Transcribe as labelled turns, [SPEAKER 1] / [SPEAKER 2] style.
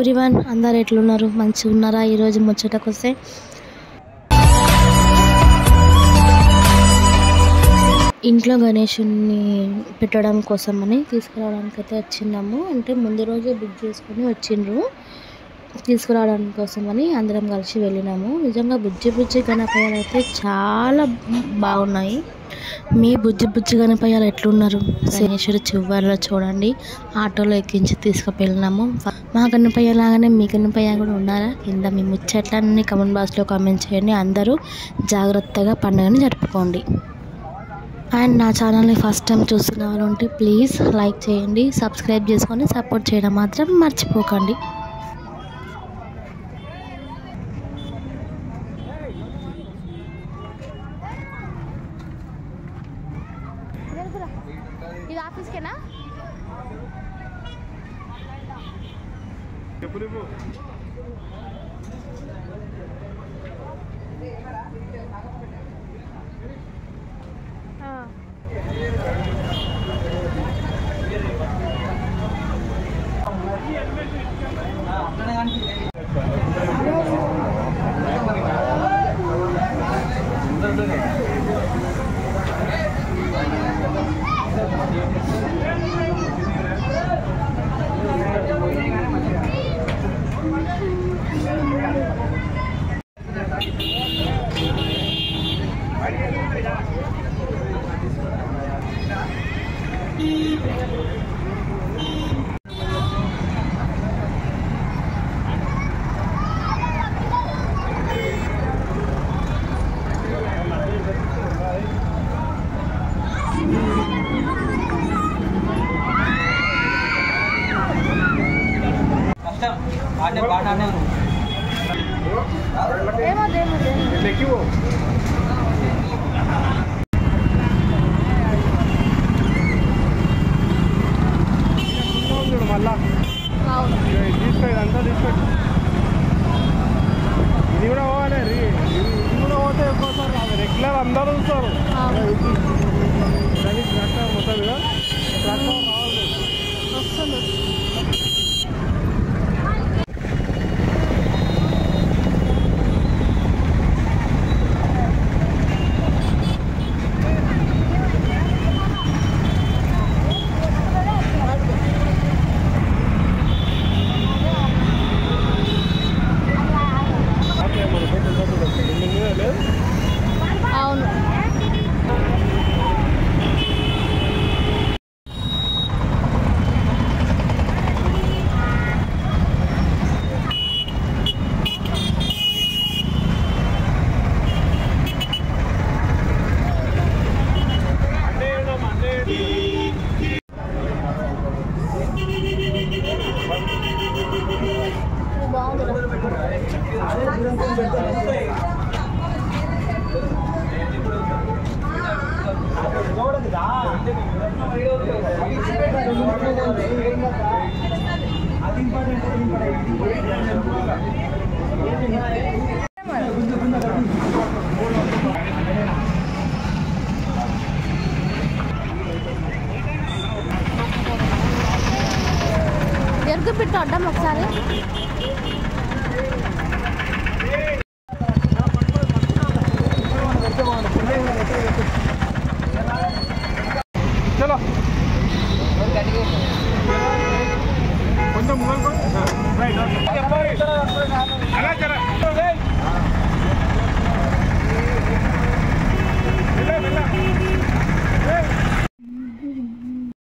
[SPEAKER 1] Everyone, అందరు ఎట్లున్నారు? మంచిగా ఉన్నారా? ఈరోజు ముచ్చటకొస్తే ఇంట్లో గణేషుని పెట్టడం కోసమని తీసుకురావడానికి అయితే వచ్చినాము. అంటే ముందు రోజే బుక్ చేసుకొని వచ్చిండ్రు. తీసుకురావడానికి కోసమని అందరం కలిసి వెళ్ళినాము. నిజంగా బుజ్జి గణపయ్యలు అయితే చాలా బాగున్నాయి. మీ బుజ్జి గణపయ్యలు ఎట్లున్నారు? గణేశుడు చివరిలో చూడండి ఆటోలో ఎక్కించి తీసుకువెళ్ళినాము. మా గణపయ్య లాగానే మీ గణపయ్య కూడా ఉండాలా? కింద మీ ముచ్చట్లన్నీ కామెంట్ బాక్స్లో కామెంట్ చేయండి. అందరూ జాగ్రత్తగా పండుగని జరుపుకోండి. అండ్ నా ఛానల్ని ఫస్ట్ టైం చూస్తున్న వాళ్ళు ఉంటే ప్లీజ్ లైక్ చేయండి, సబ్స్క్రైబ్ చేసుకొని సపోర్ట్ చేయడం మాత్రం మర్చిపోకండి.
[SPEAKER 2] ఇది ఆఫీస్కేనా?
[SPEAKER 3] ఇది కూడా పోవాలి, ఇది కూడా పోతే ఎక్కువసారి రాదు. రెగ్యులర్ అందరూ చూస్తారు. ట్రాక్టర్ మొత్తం కదా, ట్రాక్టర్ రావాలి వస్తుంది.
[SPEAKER 2] అవును.
[SPEAKER 3] అది ఇంపార్టెంట్.